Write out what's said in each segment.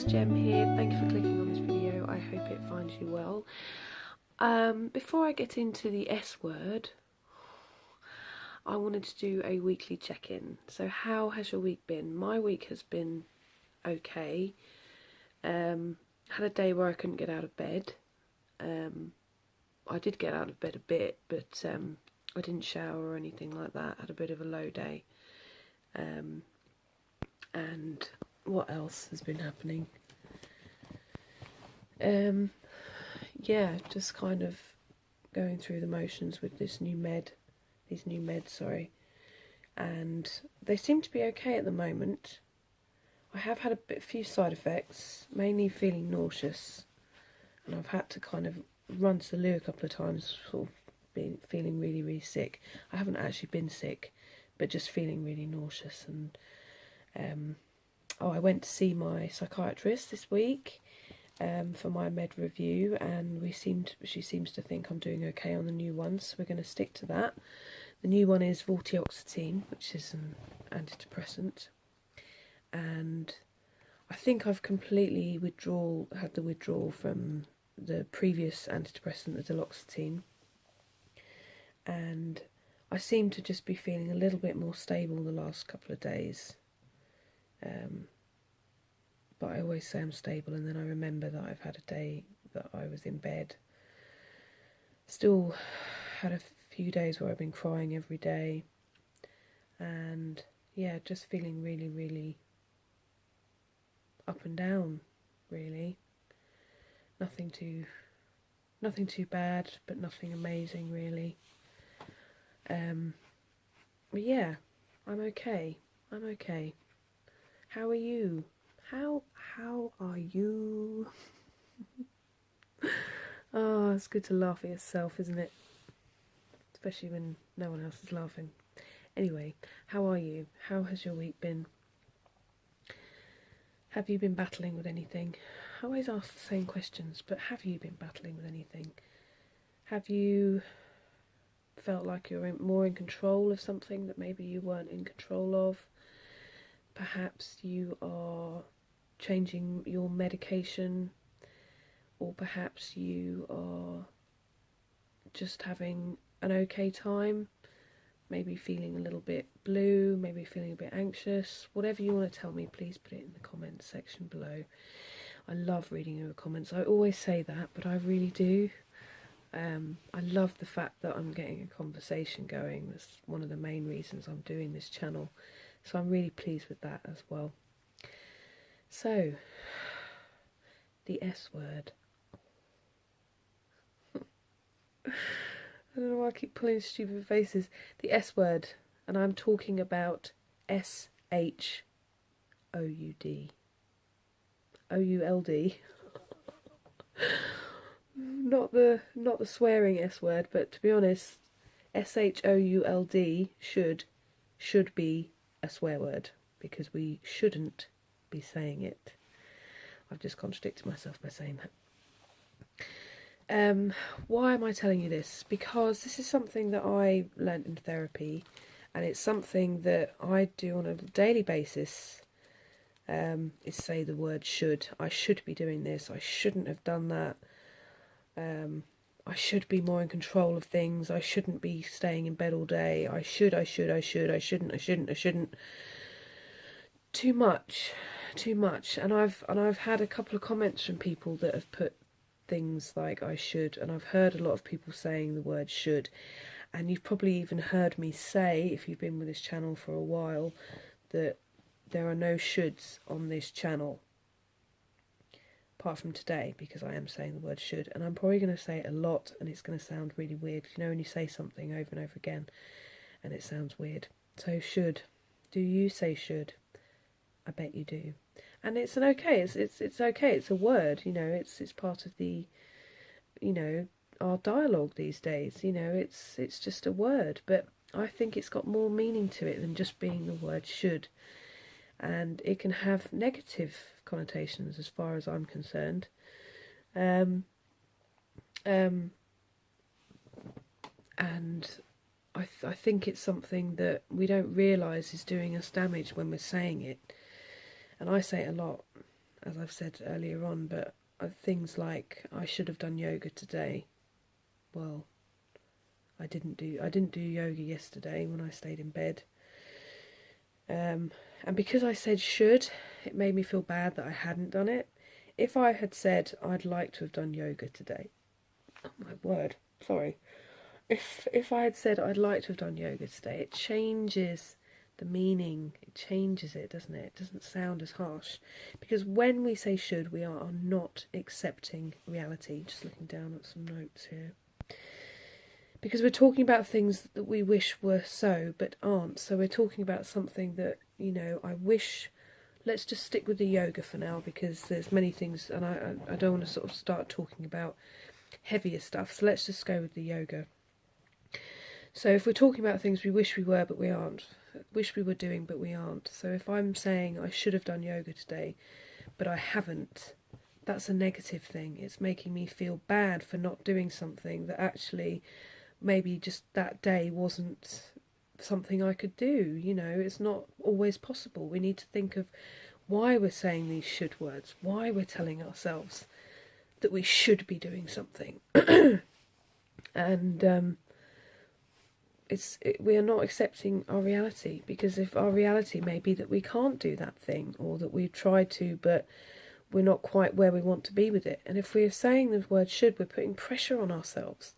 it's Jem here. Thank you for clicking on this video. I hope it finds you well. Before I get into the S word, I wanted to do a weekly check-in. So how has your week been? My week has been okay. Had a day where I couldn't get out of bed. I did get out of bed a bit, but I didn't shower or anything like that. Had a bit of a low day. And what else has been happening? Yeah, just kind of going through the motions with these new meds, sorry. And they seem to be okay at the moment. I have had a few side effects, mainly feeling nauseous, and I've had to kind of run to the loo a couple of times, sort of feeling really, really sick. I haven't actually been sick, but just feeling really nauseous. And I went to see my psychiatrist this week for my med review, and she seems to think I'm doing okay on the new one, so we're going to stick to that. The new one is vortioxetine, which is an antidepressant, and I think I've completely had the withdrawal from the previous antidepressant, the duloxetine, and I seem to just be feeling a little bit more stable the last couple of days. But I always say I'm stable, and then I remember that I've had a day that I was in bed. Still had a few days where I've been crying every day, and yeah, just feeling really, really up and down, really. Nothing too bad, but nothing amazing, really. But yeah, I'm okay. How are you? How are you? Oh, it's good to laugh at yourself, isn't it? Especially when no one else is laughing. Anyway, how are you? How has your week been? Have you been battling with anything? I always ask the same questions, but have you been battling with anything? Have you felt like you're more in control of something that maybe you weren't in control of? Perhaps you are changing your medication, or perhaps you are just having an okay time, maybe feeling a little bit blue, maybe feeling a bit anxious. Whatever you want to tell me, please put it in the comments section below. I love reading your comments. I always say that, but I really do. I love the fact that I'm getting a conversation going. That's one of the main reasons I'm doing this channel. So I'm really pleased with that as well. So, the S word. I don't know why I keep pulling stupid faces. The S word, and I'm talking about SHOUD. OULD. Not the swearing S word, but to be honest, SHOULD should be a swear word, because we shouldn't be saying it. I've just contradicted myself by saying that. Why am I telling you this? Because this is something that I learnt in therapy, and it's something that I do on a daily basis. Is say the word should. I should be doing this. I shouldn't have done that. I should be more in control of things. I shouldn't be staying in bed all day. I shouldn't. Too much. And I've had a couple of comments from people that have put things like I should, and I've heard a lot of people saying the word should, and you've probably even heard me say, if you've been with this channel for a while, that there are no shoulds on this channel, apart from today, because I am saying the word should, and I'm probably going to say it a lot, and it's going to sound really weird. You know, when you say something over and over again and it sounds weird. So should. Do you say should? I bet you do. And it's an okay. It's okay. It's a word. You know, it's part of the, you know, our dialogue these days. You know, it's just a word, but I think it's got more meaning to it than just being the word should. And it can have negative connotations as far as I'm concerned. And I think it's something that we don't realise is doing us damage when we're saying it. And I say it a lot. as I've said earlier on, but things like I should have done yoga today. Well, I didn't do yoga yesterday when I stayed in bed. And because I said should, it made me feel bad that I hadn't done it. If I had said I'd like to have done yoga today, oh my word, sorry. If I had said I'd like to have done yoga today, it changes the meaning. It changes it, doesn't it? It doesn't sound as harsh. Because when we say should, we are not accepting reality. Just looking down at some notes here. Because we're talking about things that we wish were so, but aren't. So we're talking about something that, I wish... Let's just stick with the yoga for now, because there's many things, and I don't want to sort of start talking about heavier stuff. So let's just go with the yoga. So if we're talking about things we wish we were but we aren't, wish we were doing but we aren't. So if I'm saying I should have done yoga today but I haven't, that's a negative thing. It's making me feel bad for not doing something that actually maybe just that day wasn't something I could do. It's not always possible. We need to think of why we're saying these should words, why we're telling ourselves that we should be doing something. And we are not accepting our reality, because if our reality may be that we can't do that thing, or that we've tried to but we're not quite where we want to be with it. And if we're saying the word should, we're putting pressure on ourselves.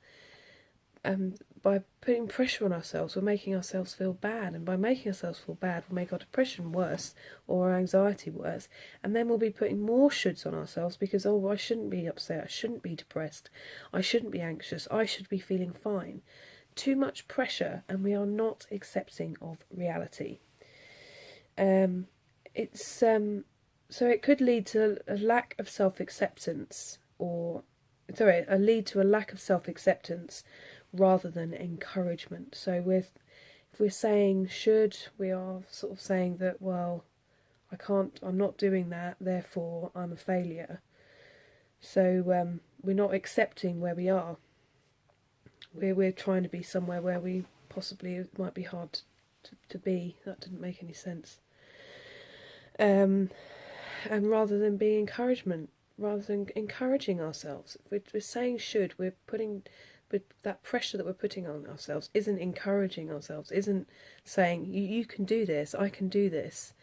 And by putting pressure on ourselves, we're making ourselves feel bad. And by making ourselves feel bad, we'll make our depression worse, or our anxiety worse. And then we'll be putting more shoulds on ourselves, because, oh, I shouldn't be upset, I shouldn't be depressed, I shouldn't be anxious, I should be feeling fine. Too much pressure, and we are not accepting of reality. So it could lead to a lack of self-acceptance, lead to a lack of self-acceptance rather than encouragement. So if we're saying should, we are sort of saying that, well, I'm not doing that, therefore I'm a failure. So we're not accepting where we are. We're trying to be somewhere where we possibly, it might be hard to be. That didn't make any sense. And rather than being encouragement, rather than encouraging ourselves, we're saying should, we're putting... But that pressure that we're putting on ourselves isn't encouraging ourselves, isn't saying, you can do this, I can do this.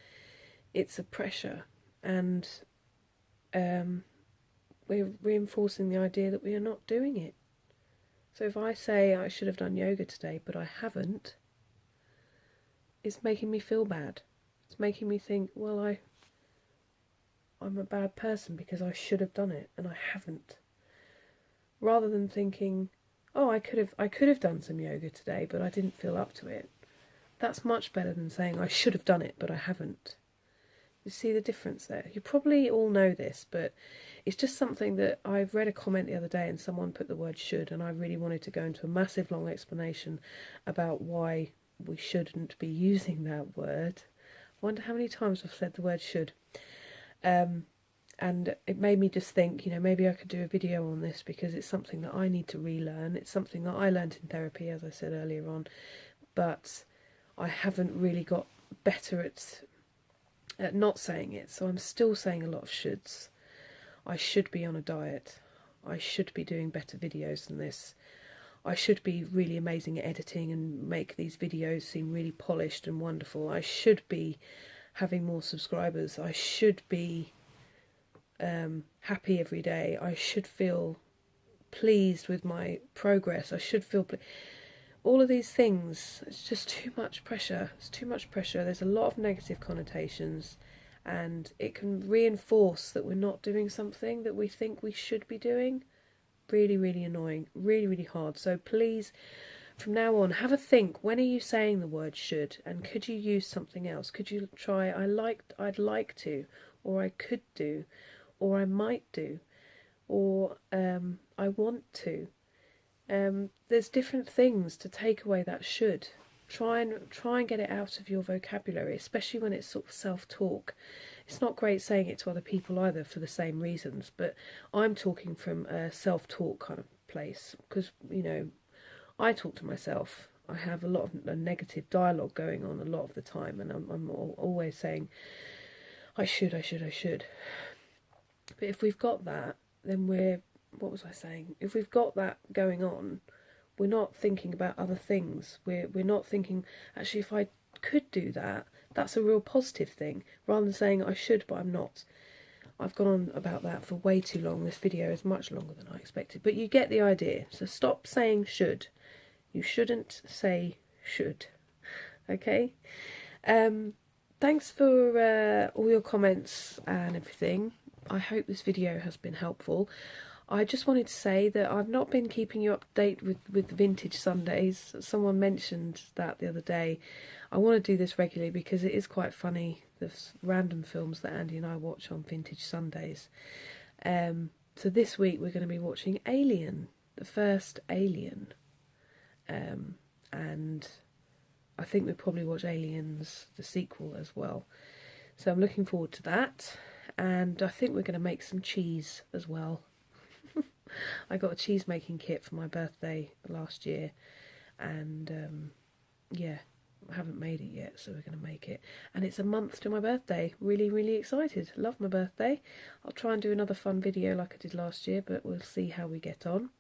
It's a pressure. And we're reinforcing the idea that we are not doing it. So if I say I should have done yoga today, but I haven't, it's making me feel bad. It's making me think, well, I'm a bad person because I should have done it and I haven't. Rather than thinking, oh, I could have done some yoga today, but I didn't feel up to it. That's much better than saying I should have done it, but I haven't. You see the difference there? You probably all know this, but it's just something that I've read a comment the other day and someone put the word should, and I really wanted to go into a massive long explanation about why we shouldn't be using that word. I wonder how many times I've said the word should. And it made me just think, maybe I could do a video on this, because it's something that I need to relearn. It's something that I learned in therapy, as I said earlier on, but I haven't really got better at not saying it. So I'm still saying a lot of shoulds. I should be on a diet. I should be doing better videos than this. I should be really amazing at editing and make these videos seem really polished and wonderful. I should be having more subscribers. I should be happy every day. I should feel pleased with my progress. I should feel all of these things. It's just too much pressure. It's too much pressure. There's a lot of negative connotations, and it can reinforce that we're not doing something that we think we should be doing. Really, really annoying. Really, really hard. So please, from now on, have a think. When are you saying the word should? And could you use something else? Could you try I'd like to, or I could do, or I might do, or I want to. There's different things to take away that should. Try and get it out of your vocabulary, especially when it's sort of self-talk. It's not great saying it to other people either for the same reasons, but I'm talking from a self-talk kind of place, because, I talk to myself. I have a lot of a negative dialogue going on a lot of the time, and I'm always saying, I should. But if we've got that, then what was I saying? If we've got that going on, we're not thinking about other things. We're not thinking, actually, if I could do that, that's a real positive thing, rather than saying I should, but I'm not. I've gone on about that for way too long. This video is much longer than I expected, but you get the idea. So stop saying should. You shouldn't say should. Okay? Thanks for all your comments and everything. I hope this video has been helpful. I just wanted to say that I've not been keeping you up to date with Vintage Sundays. Someone mentioned that the other day. I want to do this regularly because it is quite funny, the random films that Andy and I watch on Vintage Sundays. So this week we're going to be watching Alien, the first Alien. And I think we'll probably watch Aliens, the sequel, as well. So I'm looking forward to that. And I think we're going to make some cheese as well. I got a cheese making kit for my birthday last year, and yeah, I haven't made it yet, so we're going to make it. And it's a month to my birthday. Really, really excited. Love my birthday. I'll try and do another fun video like I did last year, but we'll see how we get on.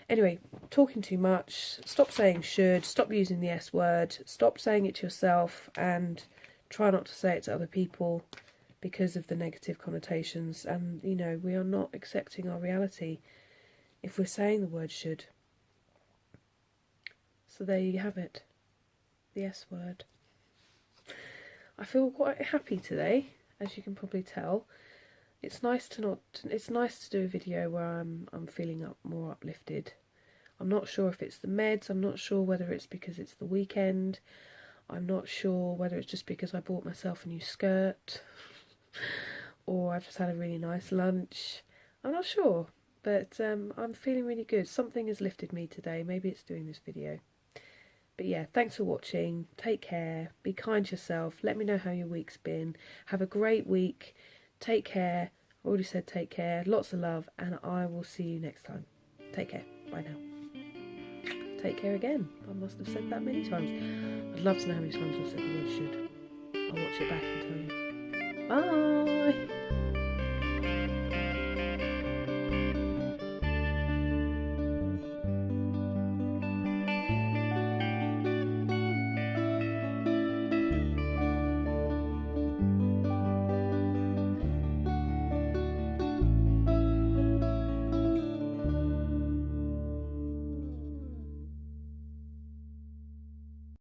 Anyway, talking too much. Stop saying should. Stop using the S word. Stop saying it to yourself, and try not to say it to other people because of the negative connotations. And, you know, we are not accepting our reality if we're saying the word should. So there you have it. The S word. I feel quite happy today, as you can probably tell. It's nice to do a video where I'm feeling more uplifted. I'm not sure if it's the meds, I'm not sure whether it's because it's the weekend, I'm not sure whether it's just because I bought myself a new skirt, or I've just had a really nice lunch. I'm not sure, but I'm feeling really good. Something has lifted me today. Maybe it's doing this video. But yeah, thanks for watching. Take care. Be kind to yourself. Let me know how your week's been. Have a great week. Take care. I already said take care. Lots of love, and I will see you next time. Take care. Bye now. Take care again. I must have said that many times. I'd love to know how many times I've said the word should. I'll watch it back and tell you. Bye.